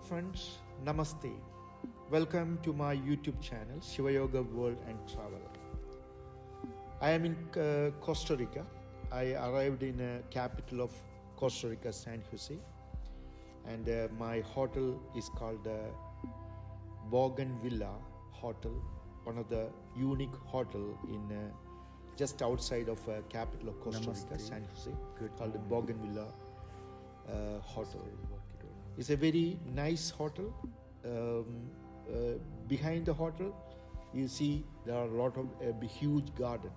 friends, Namaste. Welcome to my YouTube channel, Shiva Yoga World and Travel. I am in Costa Rica. I arrived in the capital of Costa Rica, San Jose, and my hotel is called Bougainvillea Hotel, one of the unique hotel in just outside of capital of Costa Rica, San Jose, called the Bougainvillea Hotel. It's a very nice hotel. Behind the hotel, you see there are a lot of a huge garden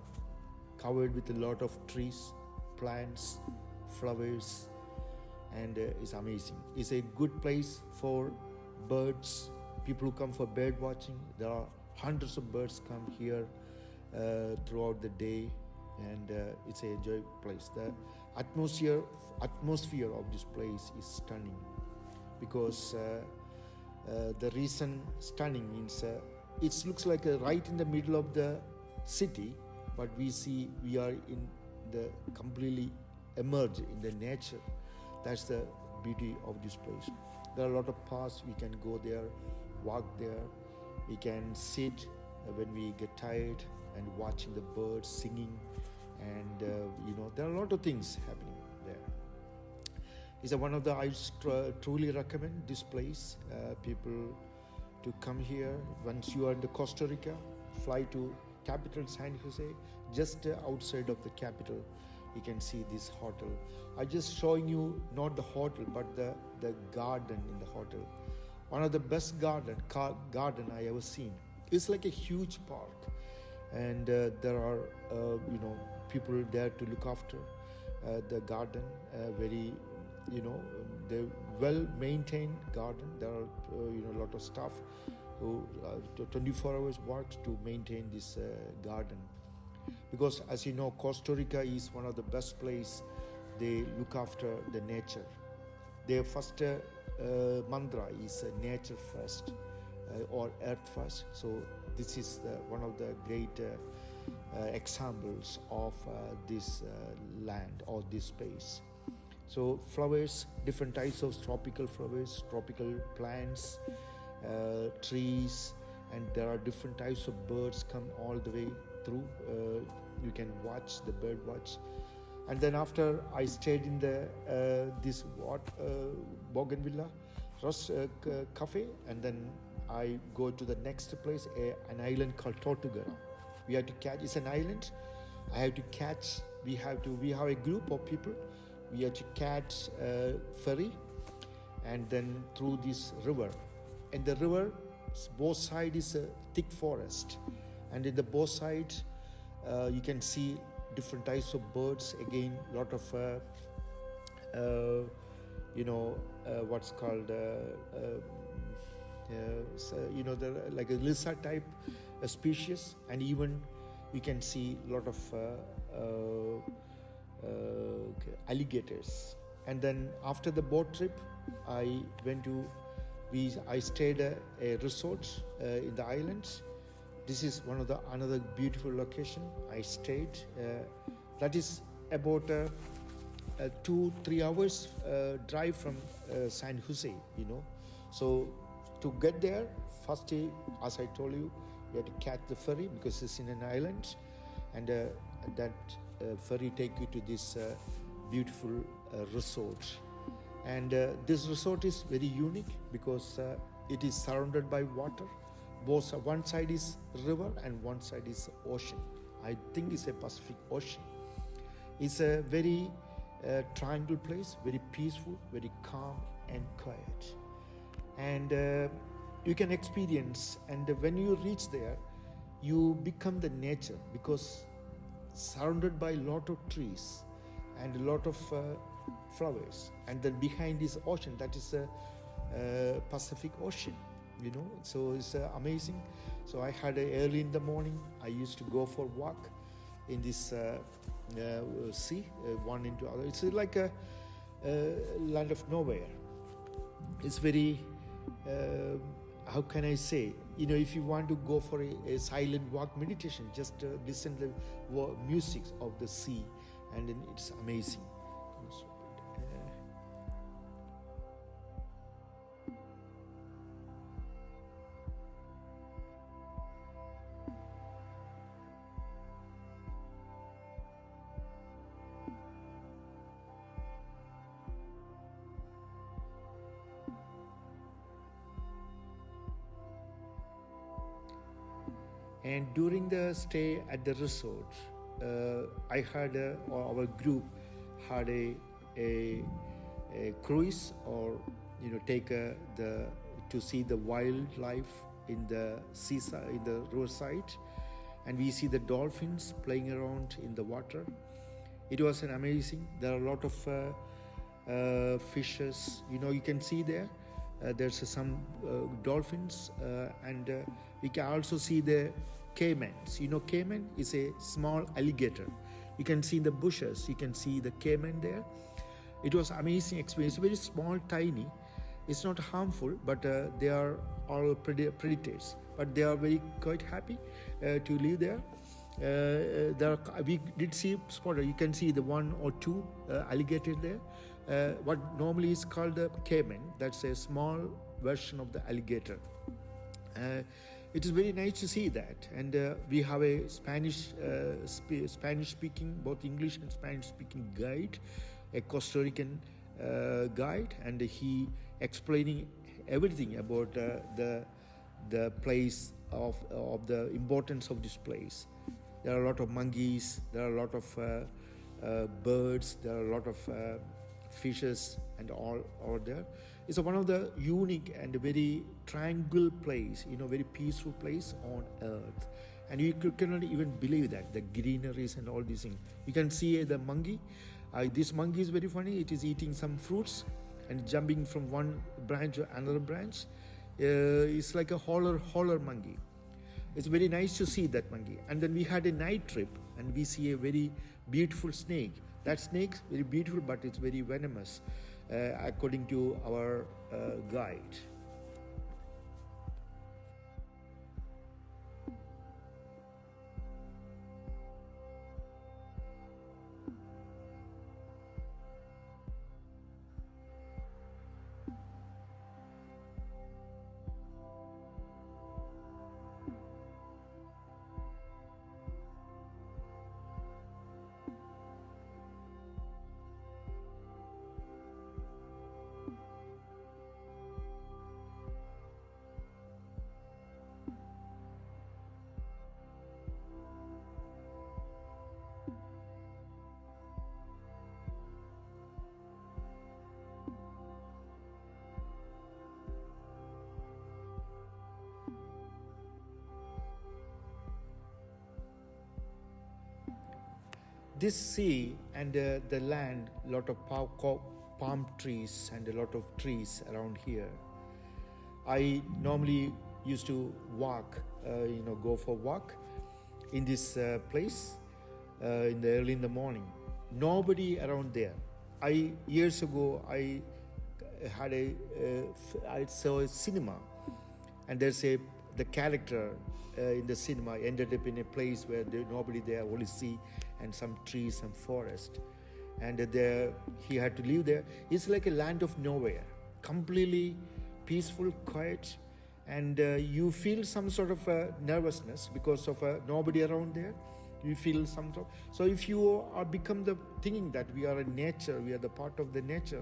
covered with a lot of trees, plants, flowers, and it's amazing. It's a good place for birds. People who come for bird watching. There are hundreds of birds come here throughout the day, and it's an enjoyable place. The atmosphere of this place is stunning, because the reason stunning means it looks like right in the middle of the city, but we are in the completely emerged in the nature. That's the beauty of this place. There are a lot of paths. We can go there, walk there. We can sit when we get tired and watching the birds singing, and there are a lot of things happening there. It's one of the, I truly recommend this place, people to come here. Once you are in the Costa Rica, fly to capital San Jose. Just outside of the capital, you can see this hotel. I'm just showing you not the hotel, but the garden in the hotel. One of the best garden I ever seen. It's like a huge park, and there are people there to look after the garden. Very the well-maintained garden. There are a lot of staff who 24 hours works to maintain this garden, because as you know, Costa Rica is one of the best place. They look after the nature. Their first mantra is nature first, or earth first. So this is one of the great examples of this land or this space. So flowers, different types of tropical flowers, tropical plants, trees, and there are different types of birds come all the way through. You can watch the bird watch. And then after I stayed in the this Bougainvillea cafe, and then I go to the next place, an island called Tortuguera. We have to catch. It's an island. I have to catch. We have a group of people. We have to catch a ferry, and then through this river. And the river, both sides is a thick forest, and in the both sides, you can see different types of birds. Again, a lot of what's called like a lizard type species, and even you can see a lot of alligators. And then after the boat trip, I stayed a resort in the islands. This is another beautiful location I stayed. That is about 2-3 hours drive from San Jose. So to get there, first day, as I told you, you have to catch the ferry because it's in an island, and that ferry take you to this beautiful resort. And this resort is very unique because it is surrounded by water. Both one side is river and one side is ocean. I think it's a Pacific Ocean. It's a very tranquil place, very peaceful, very calm and quiet. And you can experience, and when you reach there, you become the nature, because surrounded by a lot of trees and a lot of flowers, and then behind this ocean, that is a Pacific Ocean, so it's amazing. So I had early in the morning, I used to go for walk in this sea, one into other. It's like a land of nowhere. It's very how can I say, if you want to go for a silent walk meditation, just listen to the music of the sea, and then it's amazing. And during the stay at the resort, I had or our group had a cruise, or take to see the wildlife in the seaside, in the roadside, and we see the dolphins playing around in the water. It was an amazing. There are a lot of fishes. You can see there. There's some dolphins, and we can also see the caimans. Caiman is a small alligator. You can see in the bushes. You can see the caiman there. It was amazing experience. Very small, tiny. It's not harmful, but they are all predators. But they are quite happy to live there. We did see spotted. You can see the one or two alligators there. What normally is called a caiman. That's a small version of the alligator. It is very nice to see that. And we have a Spanish-speaking, both English and Spanish-speaking guide, a Costa Rican guide, and he explaining everything about the place of the importance of this place. There are a lot of monkeys. There are a lot of birds. There are a lot of fishes and all there. It's one of the unique and very tranquil place, very peaceful place on earth. And you cannot even believe that, the greeneries and all these things. You can see the monkey. This monkey is very funny. It is eating some fruits and jumping from one branch to another branch. It's like a holler monkey. It's very nice to see that monkey. And then we had a night trip, and we see a very beautiful snake. That snake is very beautiful, but it's very venomous, according to our guide. This sea and the land, lot of palm trees and a lot of trees around here. I normally used to walk, go for walk in this place early in the morning. Nobody around there. Years ago I saw a cinema, and the character in the cinema ended up in a place where nobody there, only sea and some trees and forest, and there he had to live there. It's like a land of nowhere, completely peaceful, quiet, and you feel some sort of nervousness because of nobody around there. You feel some sort. So if you are become the thinking that we are in nature, we are the part of the nature,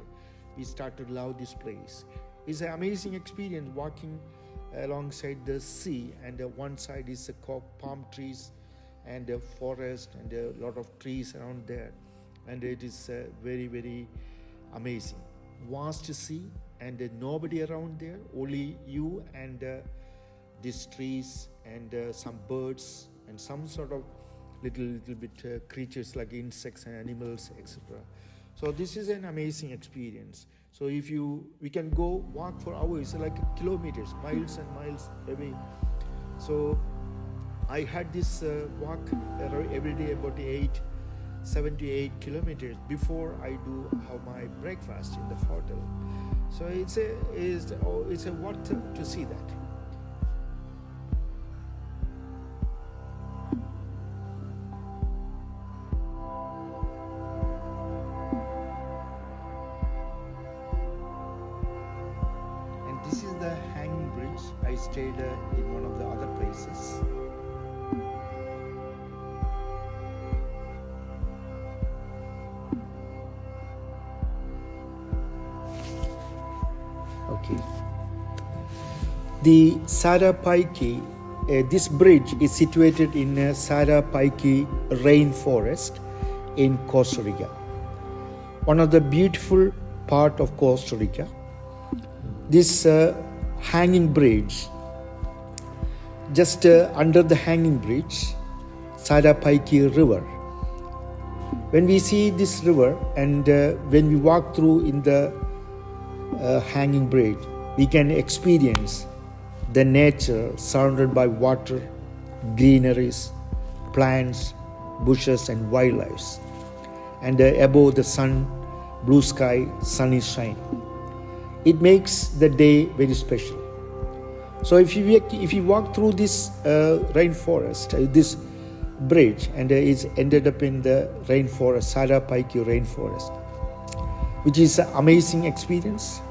we start to love this place. It's an amazing experience walking alongside the sea, and one side is the palm trees and a forest and a lot of trees around there, and it is very, very amazing. Vast sea and nobody around there, only you and these trees and some birds and some sort of little bit creatures like insects and animals, etc. So this is an amazing experience. So we can go walk for hours, like kilometers, miles and miles away. So I had this walk every day about 7 to 8 kilometers before I do have my breakfast in the hotel. So it's a worth to see that. And this is the hanging bridge. I stayed in one of the other places. Okay. The Sarapaike this bridge is situated in Sarapaiki rainforest in Costa Rica. One of the beautiful part of Costa Rica. This hanging bridge, just under the hanging bridge, Sarapaiki River. When we see this river and when we walk through in the hanging bridge, we can experience the nature surrounded by water, greeneries, plants, bushes and wildlife. And above the sun, blue sky, sun is shining. It makes the day very special. So if you walk through this rainforest, this bridge, and it's ended up in the rainforest, Sarapaiki rainforest, which is an amazing experience.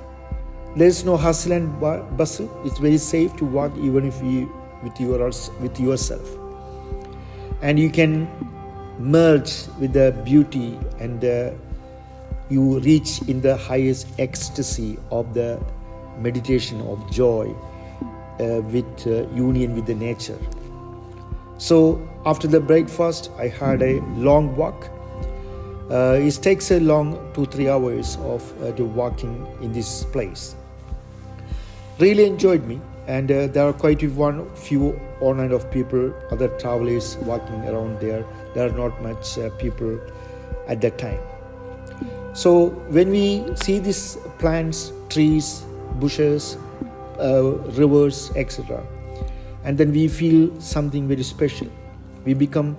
There's no hustle and bustle. It's very safe to walk even if you with yourself, and you can merge with the beauty, and you reach in the highest ecstasy of the meditation of joy with union with the nature. So after the breakfast, I had a long walk. It takes a long 2-3 hours of the walking in this place. Really enjoyed me, and there are quite a few online of people, other travelers walking around there. There are not much people at that time. So when we see these plants, trees, bushes, rivers, etc., and then we feel something very special. We become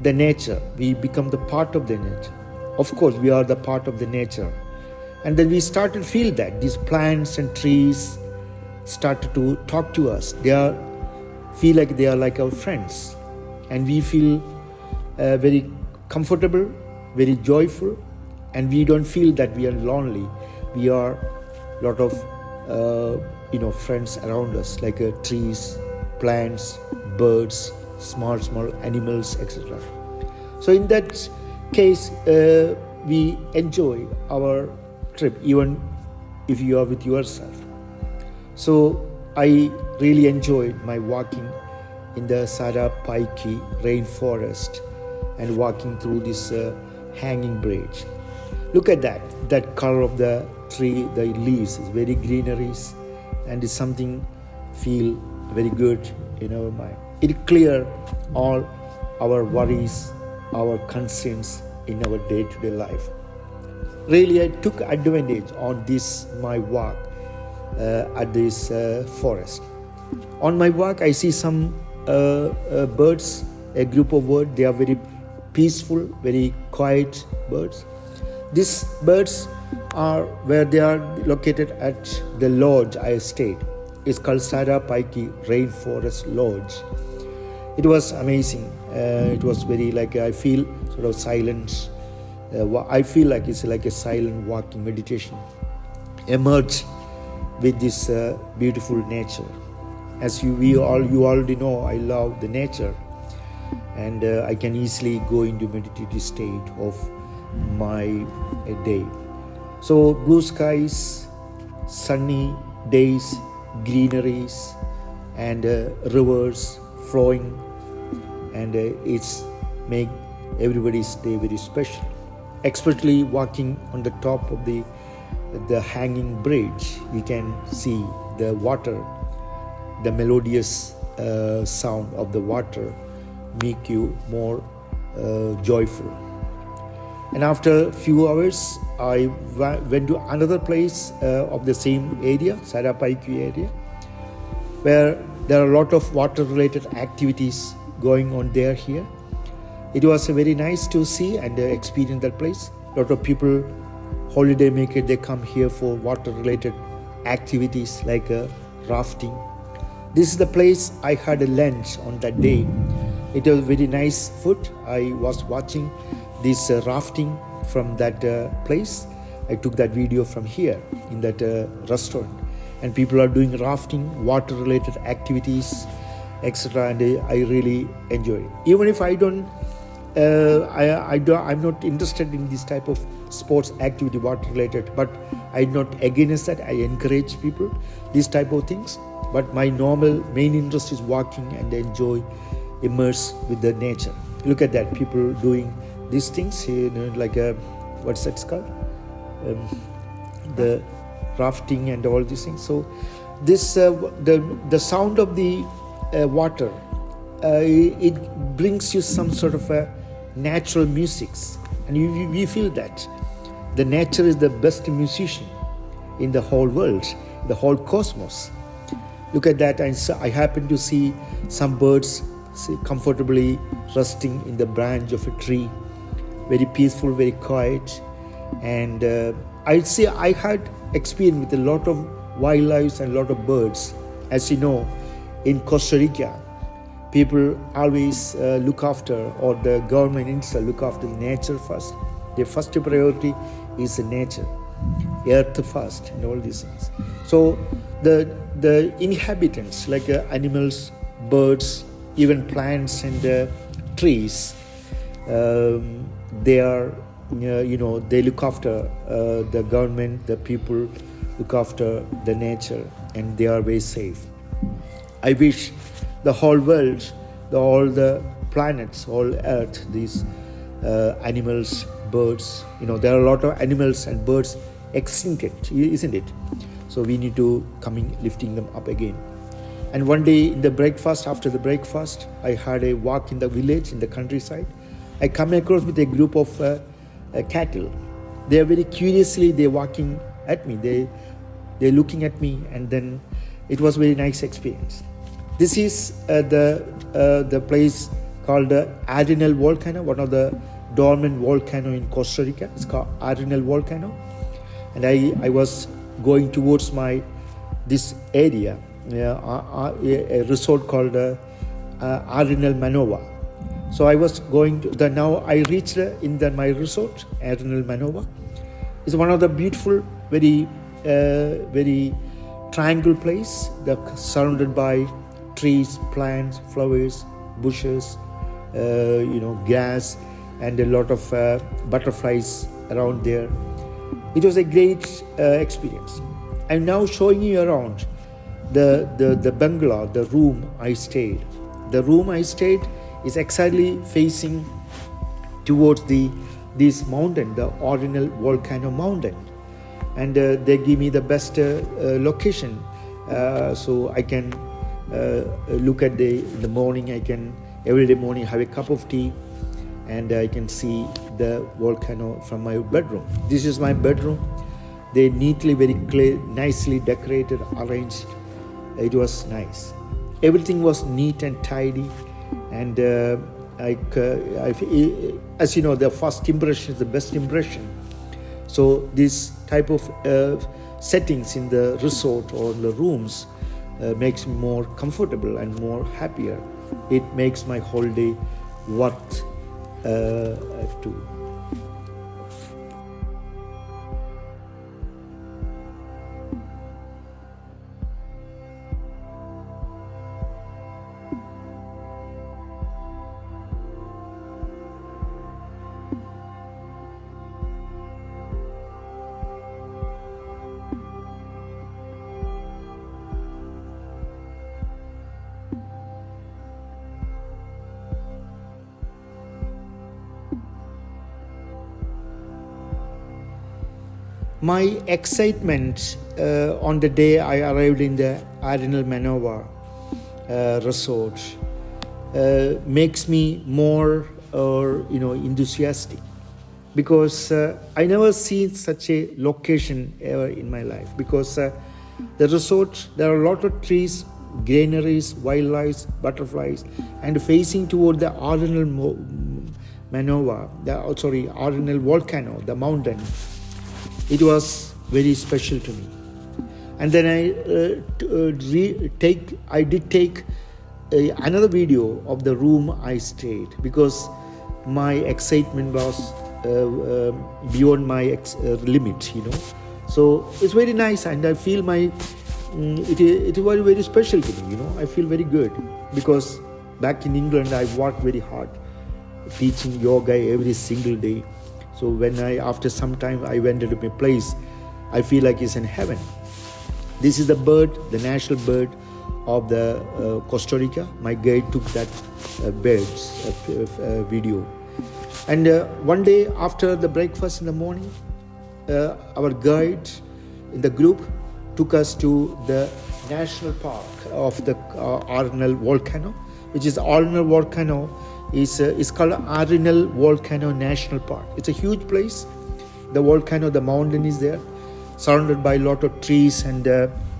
the nature. We become the part of the nature. Of course, we are the part of the nature. And then we start to feel that these plants and trees started to talk to us. Feel like they are like our friends. And we feel very comfortable, very joyful, and we don't feel that we are lonely. We are a lot of friends around us, like trees, plants, birds, small animals, etc. So in that case, we enjoy our trip even if you are with yourself. So I really enjoyed my walking in the Sarapaiki rainforest and walking through this hanging bridge. Look at that color of the tree, the leaves is very greeneries, and it's something feel very good in our mind. It clear all our worries, our concerns in our day-to-day life. Really, I took advantage on this my walk at this forest. On my walk, I see some birds, a group of birds. They are very peaceful, very quiet birds. These birds are where they are located at the lodge I stayed. It's called Sarapaiki Rainforest Lodge. It was amazing. It was very I feel sort of silence. I feel like it's like a silent walking meditation. Emerge with this beautiful nature. As you already know, I love the nature, and I can easily go into meditative state of my day. So blue skies, sunny days, greeneries, and rivers flowing, and it's make everybody's day very special. Especially walking on the top of the hanging bridge, you can see the water, the melodious sound of the water make you more joyful. And after a few hours, I went to another place of the same area, Sarapaiki area, where there are a lot of water-related activities going on here. It was very nice to see and experience that place. A lot of people, holiday makers, they come here for water-related activities like rafting. This is the place I had a lunch on that day. It was very nice food. I was watching this rafting from that place. I took that video from here in that restaurant, and people are doing rafting, water-related activities, etc. And I really enjoy it. Even if I don't, I'm not interested in this type of sports activity, water-related, but I'm not against that. I encourage people these type of things. but my normal main interest is walking and enjoy, immerse with the nature. Look at that, people doing these things, like a, what's that called? The rafting and all these things. So this the sound of the water, it brings you some sort of a natural musics, and we feel that the nature is the best musician in the whole world, the whole cosmos. Look at that, and so I happen to see some birds comfortably resting in the branch of a tree, very peaceful, very quiet. And I'd say I had experience with a lot of wildlife and a lot of birds. As you know, in Costa Rica, people always look after, or the government itself look after the nature first. Their first priority is the nature, earth first, and all these things. So the inhabitants, like animals, birds, even plants and trees, they are, they look after the government, the people look after the nature, and they are very safe. I wish the whole world, all the planets, all earth, these animals, birds, there are a lot of animals and birds extincted, isn't it? So we need to lifting them up again. And one day in the breakfast, after the breakfast, I had a walk in the village, in the countryside. I come across with a group of cattle. They are very curiously, they're walking at me. They're looking at me, and then it was a very nice experience. This is the place called the Arenal volcano, one of the dormant volcano in Costa Rica. It's called Arenal volcano. And I was going towards this area, a resort called Arenal Manova. So I was going to now I reached my resort, Arenal Manova. It's one of the beautiful, very triangle place, surrounded by trees, plants, flowers, bushes, grass, and a lot of butterflies around there. It was a great experience. I'm now showing you around the bungalow, the room I stayed. The room I stayed is exactly facing towards this mountain, the Arenal volcano mountain, and they give me the best location, so I can look at in the morning. I can every morning have a cup of tea, and I can see the volcano from my bedroom. This is my bedroom. They neatly, very clear, nicely decorated, arranged. It was nice. Everything was neat and tidy, and as you know, the first impression is the best impression. So this type of settings in the resort or the rooms makes me more comfortable and more happier. It makes my holiday worth to. My excitement on the day I arrived in the Arenal Manova resort makes me more enthusiastic, because I never seen such a location ever in my life. Because the resort, there are a lot of trees, granaries, wildlife, butterflies, and facing toward the Arenal Arenal volcano, the mountain. It was very special to me. And then I did take another video of the room I stayed, because my excitement was beyond my limit, So it's very nice, and I feel it was very special to me, I feel very good, because back in England I worked very hard teaching yoga every single day. So when after some time I went into my place, I feel like it's in heaven. This is the bird, the national bird of the Costa Rica. My guide took that birds video. And one day after the breakfast in the morning, our guide in the group took us to the national park of the Arenal volcano, which is Arenal volcano is called Arenal Volcano National Park. It's a huge place. The volcano, the mountain is there, surrounded by a lot of trees and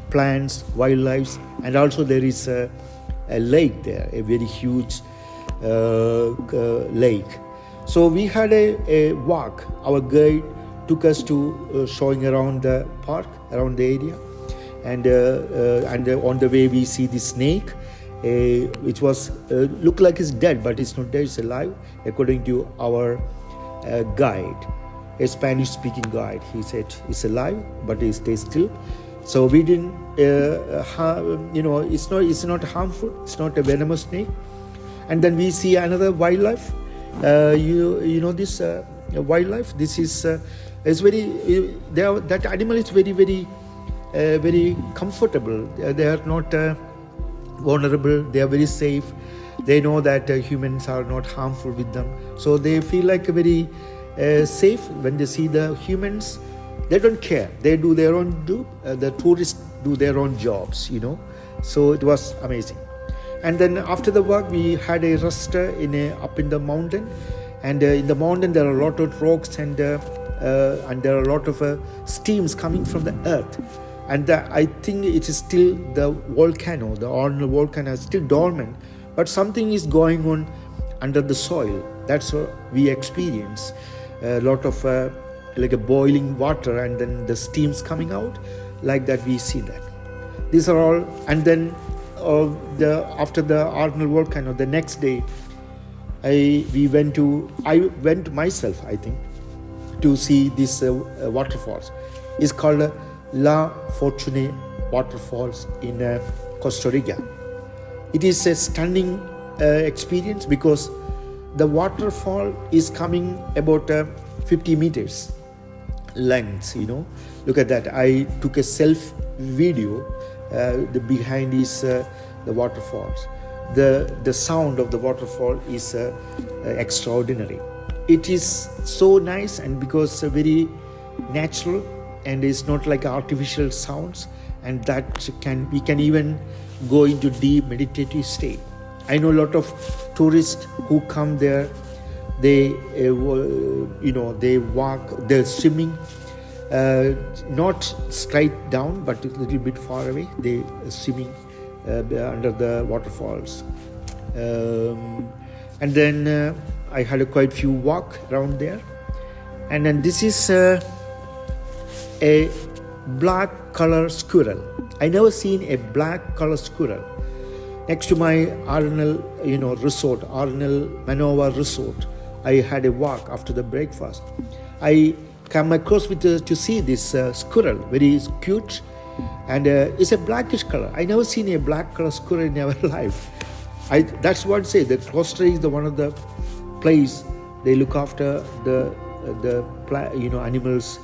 plants, wildlife, and also there is a lake there, a very huge lake. So we had a walk. Our guide took us to showing around the park, around the area, and on the way we see the snake, which was look like it's dead, but it's not dead, it's alive, according to our guide, a Spanish-speaking guide. He said it's alive, but it stays still. So we didn't, it's not harmful. It's not a venomous snake. And then we see another wildlife. This wildlife. This is that animal is very comfortable. They are not vulnerable. They are very safe. They know that humans are not harmful with them, so they feel like very safe when they see the humans. They don't care. They do their own the tourists do their own jobs, So it was amazing. And then after the walk, we had a rest up in the mountain, and in the mountain there are a lot of rocks and there are a lot of steams coming from the earth. And I think it is still the volcano, the Arenal volcano is still dormant, but something is going on under the soil. That's what we experience. A lot of like a boiling water, and then the steams coming out, like that we see that. These are all, and then after the Arenal volcano, the next day, I went myself, I think, to see this waterfalls. It's called La Fortune waterfalls in Costa Rica. It is a stunning experience because the waterfall is coming about 50 meters length. Look at that. I took a self video. The behind is the waterfalls. The sound of the waterfall is extraordinary. It is so nice, and because very natural, and it's not like artificial sounds, and that we can even go into deep meditative state. I know a lot of tourists who come there. They they walk, they're swimming, not straight down, but a little bit far away. They swimming under the waterfalls, and then I had quite few walk around there. And then this is a black color squirrel. I never seen a black color squirrel next to my Arenal resort, Arenal Manova resort. I had a walk after the breakfast. I come across to see this squirrel, very cute, and it's a blackish color. I never seen a black color squirrel in our life. That's what I say. The Costa Rica is one of the place they look after the animals,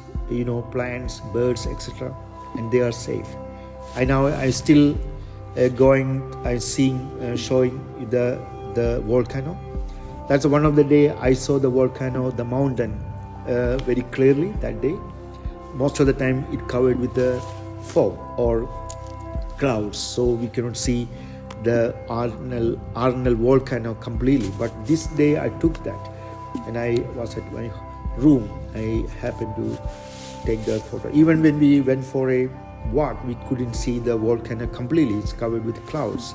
plants, birds, etc., and they are safe. I still showing the volcano. That's one of the day I saw the volcano, the mountain, very clearly that day. Most of the time it covered with the fog or clouds, so we cannot see the Arenal volcano completely. But this day I took that, and I was at my room. I happened to take the photo. Even when we went for a walk, we couldn't see the volcano completely. It's covered with clouds.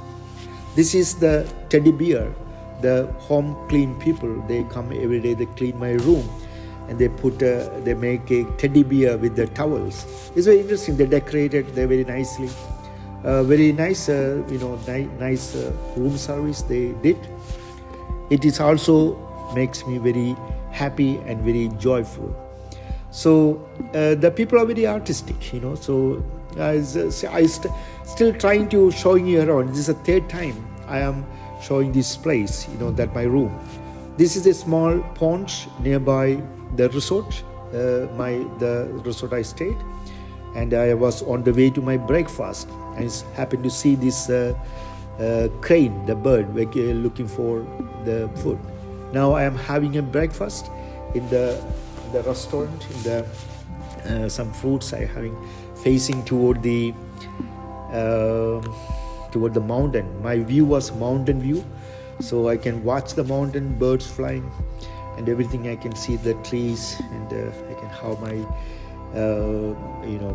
This is the teddy bear. The home clean people, they come every day, they clean my room, and they make a teddy bear with the towels. It's very interesting. They decorated very nicely. Very nice, nice room service they did. It is also makes me very happy and very joyful. So the people are very artistic, So I still trying to showing you around. This is the third time I am showing this place, that my room. This is a small pond nearby the resort, the resort I stayed. and I was on the way to my breakfast, and I happened to see this crane, the bird, looking for the food. Now I am having a breakfast in the restaurant, in the some fruits I having facing toward the mountain. My view was mountain view, so I can watch the mountain, birds flying and everything. I can see the trees, and I can have my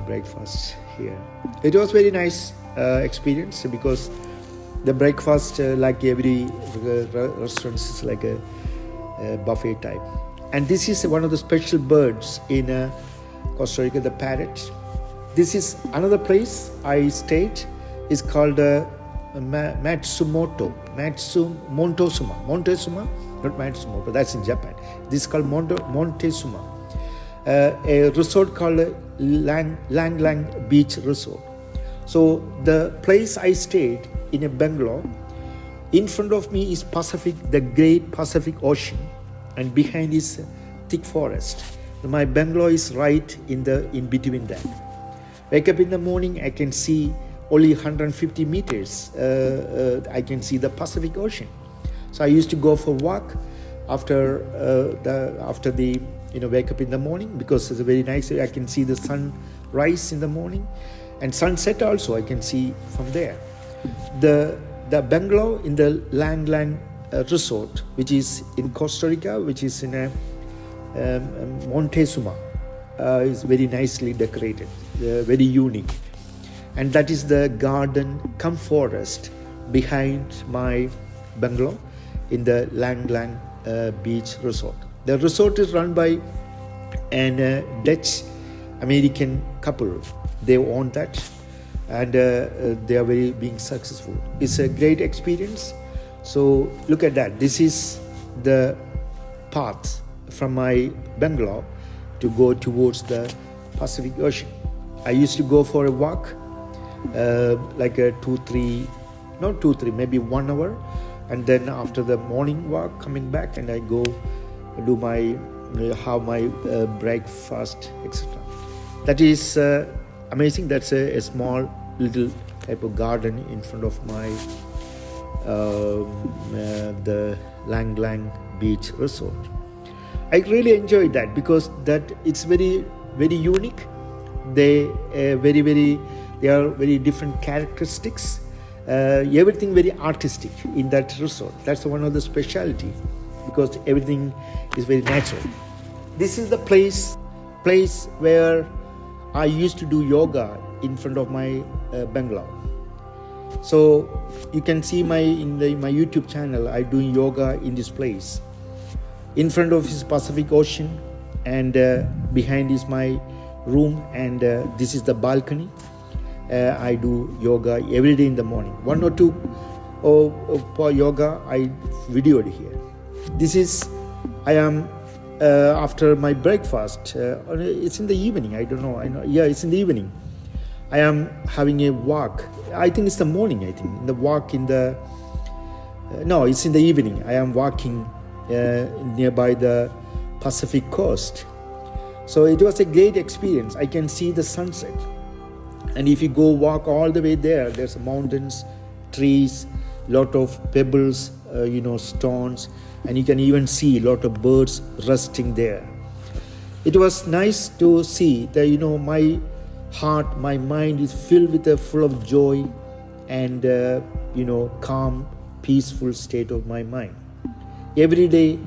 breakfast here. It was very nice experience, because the breakfast, like every restaurant, is like a buffet type. And this is one of the special birds in Costa Rica, the parrot. This is another place I stayed. It's called Montezuma, not Matsumoto. That's in Japan. This is called Montezuma. A resort called Lang Lang Beach Resort. So the place I stayed in a bungalow, in front of me is Pacific, the great Pacific Ocean, and behind is thick forest. My bungalow is right in between that. Wake up in the morning, I can see only 150 meters. I can see the Pacific Ocean. So I used to go for a walk after the wake up in the morning, because it's a very nice. I can see the sun rise in the morning, and sunset also I can see from there. The bungalow in the Lang Lang resort, which is in Costa Rica, which is in a Montezuma, is very nicely decorated, very unique, and that is the garden cum forest behind my bungalow in the Lang Lang Beach Resort. The resort is run by an Dutch American couple. They own that, and they are very being successful. It's a great experience. So look at that. This is the path from my bungalow to go towards the Pacific Ocean. I used to go for a walk, like a maybe 1 hour, and then after the morning walk, coming back, and I go do have my breakfast, etc. That is amazing. That's a small little type of garden in front of my the Lang Lang Beach Resort. I really enjoyed that, because that it's very, very unique. They are very different characteristics. Everything very artistic in that resort. That's one of the specialty, because everything is very natural. This is the place where I used to do yoga in front of my bungalow. So you can see my YouTube channel. I do yoga in this place. In front of is Pacific Ocean, and behind is my room, and this is the balcony. I do yoga every day in the morning. 1 or 2 for yoga I videoed here. This is, I am after my breakfast. It's in the evening. I don't know. Yeah, it's in the evening. I am having a walk. I think it's the morning. I think the walk in the. No, it's in the evening. I am walking nearby the Pacific coast. So it was a great experience. I can see the sunset. And if you go walk all the way there, there's mountains, trees, lot of pebbles, stones, and you can even see a lot of birds resting there. It was nice to see that, my heart, my mind is filled with full of joy and, calm, peaceful state of my mind. Every day,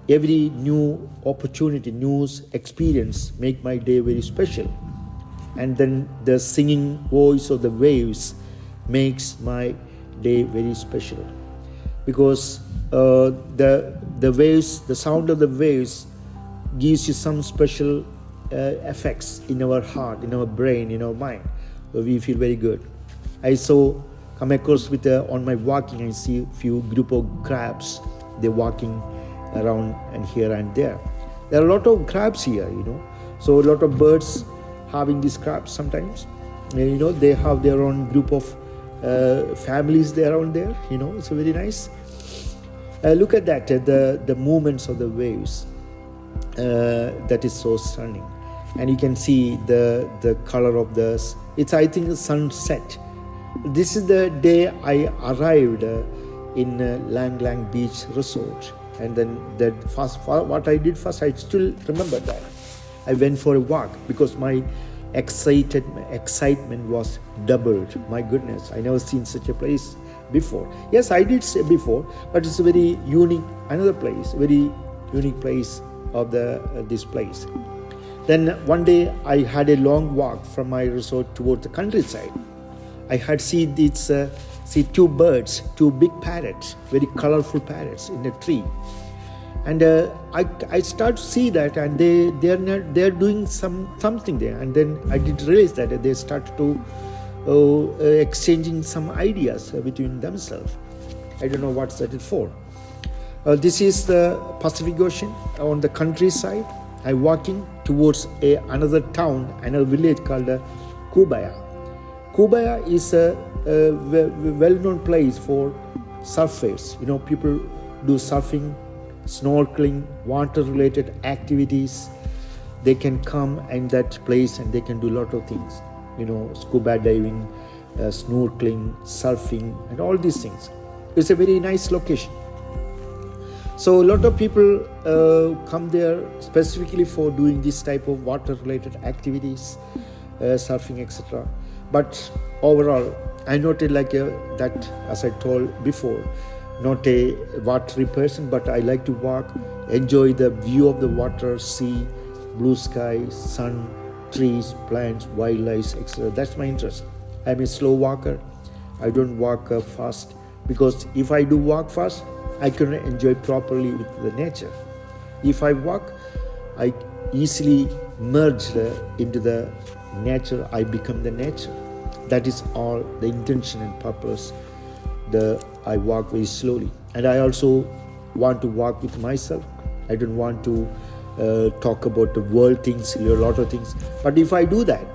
every new opportunity, news, experience make my day very special. And then the singing voice of the waves makes my day very special, because the waves, the sound of the waves gives you some special effects in our heart, in our brain, in our mind. So we feel very good. I come across with on my walking, I see a few group of crabs. They're walking around and here and there. There are a lot of crabs here, So a lot of birds having these crabs sometimes. They have their own group of families there around there. It's very nice. Look at that, the movements of the waves. That is so stunning. and you can see the color of this. It's, I think, the sunset. This is the day I arrived in Lang Lang Beach Resort. And then what I did first, I still remember that. I went for a walk because my excitement was doubled. My goodness, I never seen such a place before. Yes, I did say before, but it's a very unique, another place, very unique place of this place. Then one day I had a long walk from my resort towards the countryside. I had seen these two birds, two big parrots, very colorful parrots in a tree. And I start to see that, and they're doing something there. And then I did realize that they start to exchanging some ideas between themselves. I don't know what's that for. This is the Pacific Ocean on the countryside. I'm walking towards another town, another village called Kubaya. Kubaya is a well-known place for surfers. You know, people do surfing, snorkeling, water-related activities. They can come in that place and they can do a lot of things. You know, scuba diving, snorkeling, surfing, and all these things. It's a very nice location. So a lot of people come there specifically for doing this type of water-related activities, surfing, etc. But overall, I noted that, as I told before, not a watery person, but I like to walk, enjoy the view of the water, sea, blue sky, sun, trees, plants, wildlife, etc. That's my interest. I'm a slow walker. I don't walk fast, because if I do walk fast, I cannot enjoy properly with the nature. If I walk, I easily merge into the nature. I become the nature. That is all the intention and purpose. I walk very slowly, and I also want to walk with myself. I don't want to talk about the world things, a lot of things. But if I do that,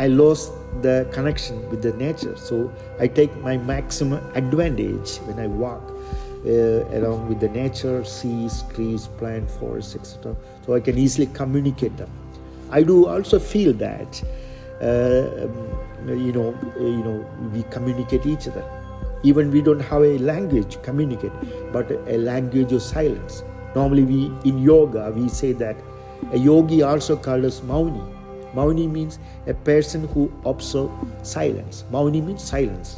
I lost the connection with the nature. So I take my maximum advantage when I walk along with the nature, seas, trees, plants, forests, etc. So I can easily communicate them. I do also feel that we communicate each other. Even we don't have a language to communicate, but a language of silence. Normally in yoga, we say that a yogi also called as Mauni. Mauni means a person who observes silence. Mauni means silence.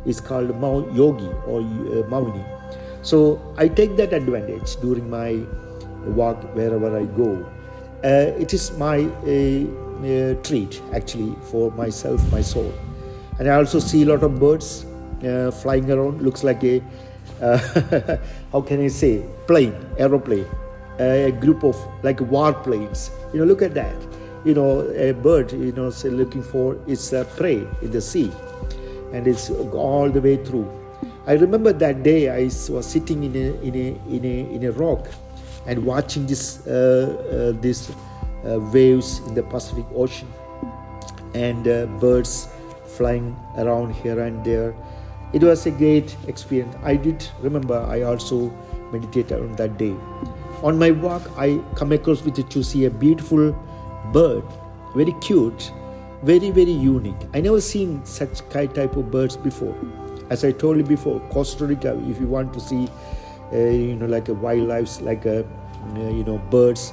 It's called yogi or Mauni. So I take that advantage during my walk wherever I go. It is my treat actually for myself, my soul. And I also see a lot of birds flying around. Looks like a how can I say, aeroplane, a group of like war planes. Look at that. A bird, looking for its prey in the sea, and it's all the way through. I remember that day I was sitting in a rock and watching this waves in the Pacific Ocean, and birds flying around here and there. It was a great experience. I did remember I also meditated on that day. On my walk, I come across to see a beautiful bird, very cute, very, very unique. I never seen such type of birds before. As I told you before, Costa Rica, if you want to see, like a wildlife, like birds,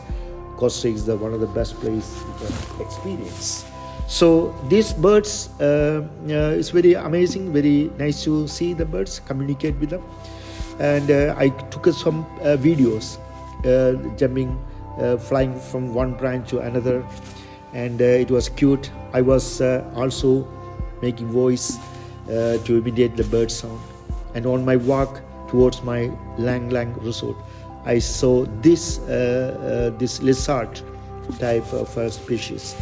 Costa Rica is one of the best places you can experience. So these birds, it's very amazing, very nice to see the birds, communicate with them. And I took some videos, jumping, flying from one branch to another, and it was cute. I was also making voice to imitate the bird sound. And on my walk towards my Lang Lang resort, I saw this lizard type of species.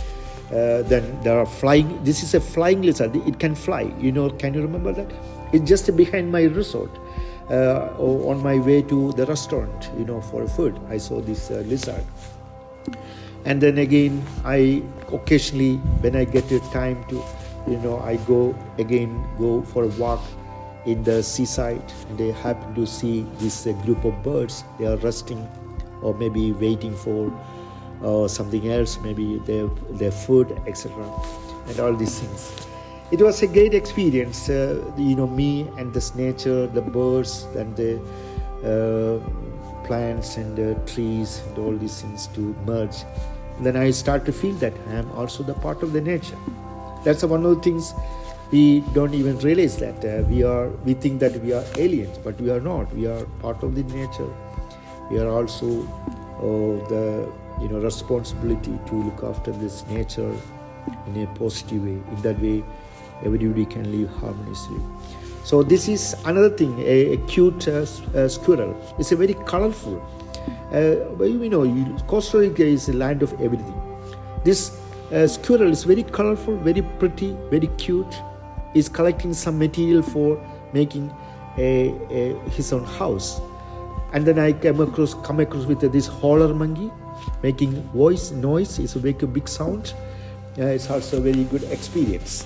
Then there are flying. This is a flying lizard. It can fly. Can you remember that? It's just behind my resort. On my way to the restaurant, for food, I saw this lizard. And then again, I occasionally, when I get a time to, I go for a walk in the seaside, and I happen to see this group of birds. They are resting, or maybe waiting for or something else, maybe their food, etc., and all these things. It was a great experience, me and this nature, the birds and the plants and the trees and all these things to merge. And then I start to feel that I am also the part of the nature. That's one of the things we don't even realize, that we think that we are aliens, but we are not. We are part of the nature. We are also the responsibility to look after this nature in a positive way. In that way, everybody can live harmoniously. So this is another thing, a cute squirrel. It's a very colorful. Costa Rica is a land of everything. This squirrel is very colorful, very pretty, very cute. He's collecting some material for making his own house. And then I come across with this holler monkey making noise. It's make a big sound. It's also a very good experience.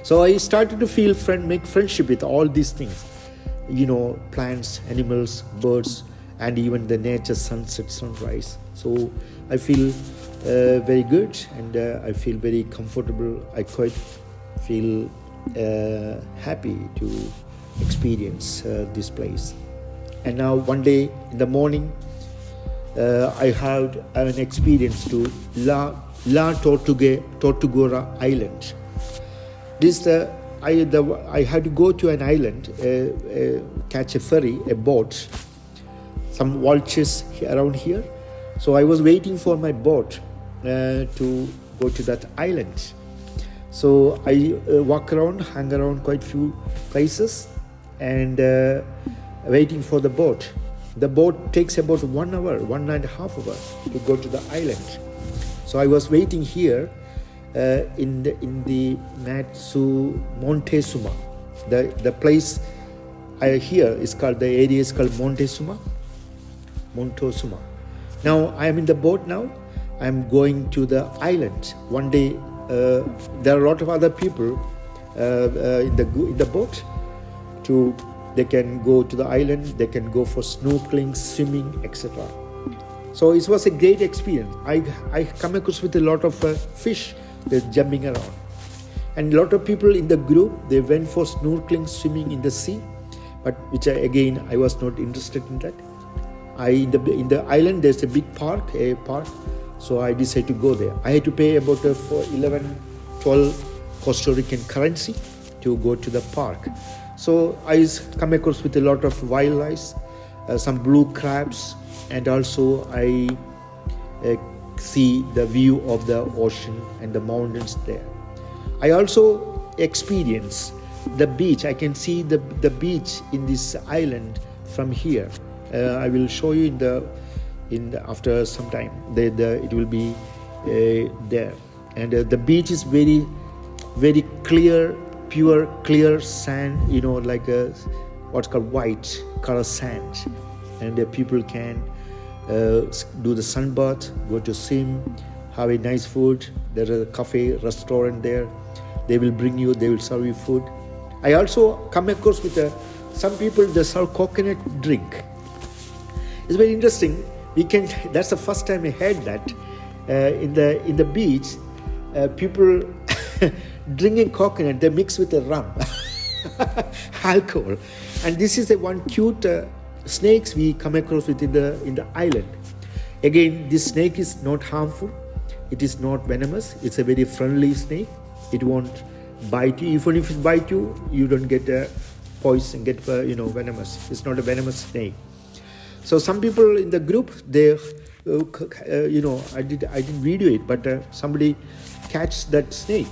So I started to make friendship with all these things, plants, animals, birds, and even the nature, sunset, sunrise. So I feel very good, and I feel very comfortable. I quite feel happy to experience this place. And now one day in the morning, I had an experience to La Tortuguera Island. I had to go to an island, catch a ferry, a boat, some vultures around here. So I was waiting for my boat to go to that island. So I hang around quite few places, and waiting for the boat. The boat takes about 1 hour, 1.5 hours to go to the island. So I was waiting here in the Montezuma. The place here is called, the area is called Montezuma. Now I am in the boat now. I am going to the island. One day there are a lot of other people in the boat. They can go to the island. They can go for snorkeling, swimming, etc. So it was a great experience. I come across with a lot of fish. They're jumping around, and a lot of people in the group, they went for snorkeling, swimming in the sea, but I was not interested in that. In the island there's a big park, so I decided to go there. I had to pay about 11-12 Costa Rican currency to go to the park. So I come across with a lot of wildlife, some blue crabs, and also I see the view of the ocean and the mountains there. I also experience the beach. I can see the beach in this island from here. I will show you after some time. It will be there, and the beach is very, very clear, pure, clear sand. Like what's called white color sand, and people can do the sunbath, go to swim, have a nice food. There is a cafe, restaurant there. They will serve you food. I also come across with some people, they serve coconut drink. It's very interesting. That's the first time I heard that in the beach, people drinking coconut, they mix with the rum, alcohol. And this is the one cute snakes we come across with in the island. Again, this snake is not harmful. It is not venomous. It's a very friendly snake. It won't bite you. Even if it bites you, you don't get poison, get venomous. It's not a venomous snake. So some people in the group, they I didn't video it, but somebody catch that snake,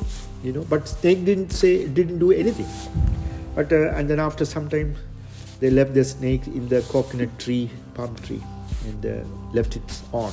but snake didn't do anything. But and then after some time, they left the snake in the coconut tree, palm tree, and left it on.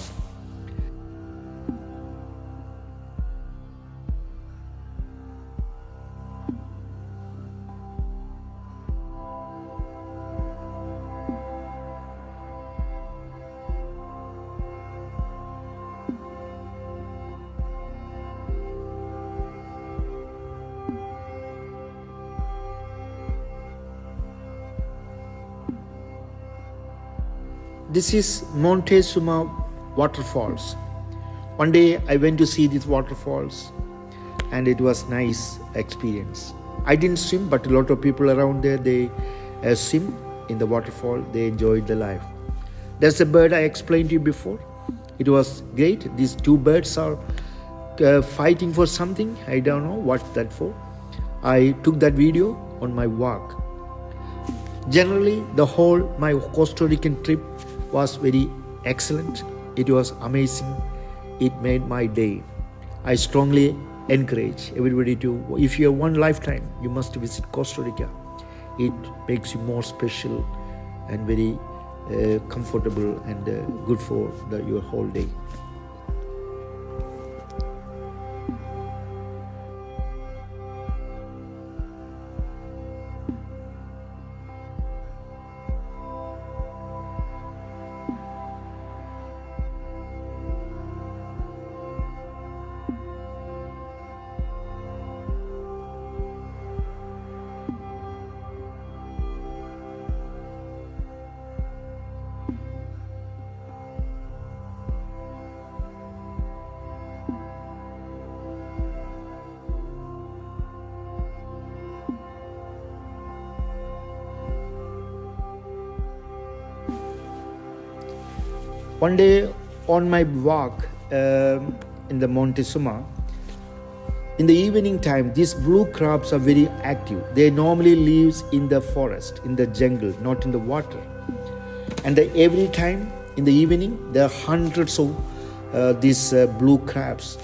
This is Montezuma waterfalls. One day I went to see these waterfalls, and it was nice experience. I didn't swim, but a lot of people around there, they swim in the waterfall. They enjoyed the life. There's a bird I explained to you before. It was great. These two birds are fighting for something. I don't know what that for. I took that video on my walk. Generally, the whole my Costa Rican trip was very excellent. It was amazing. It made my day. I strongly encourage everybody to, if you have one lifetime, you must visit Costa Rica. It makes you more special and very comfortable and good for your whole day. One day on my walk in the Montezuma, in the evening time, these blue crabs are very active. They normally live in the forest, in the jungle, not in the water. And every time in the evening, there are hundreds of these blue crabs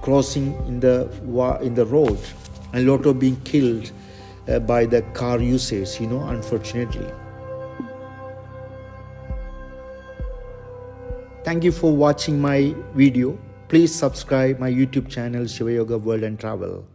crossing in the road, and a lot of being killed by the car users, unfortunately. Thank you for watching my video. Please subscribe my YouTube channel, Shiva Yoga World and Travel.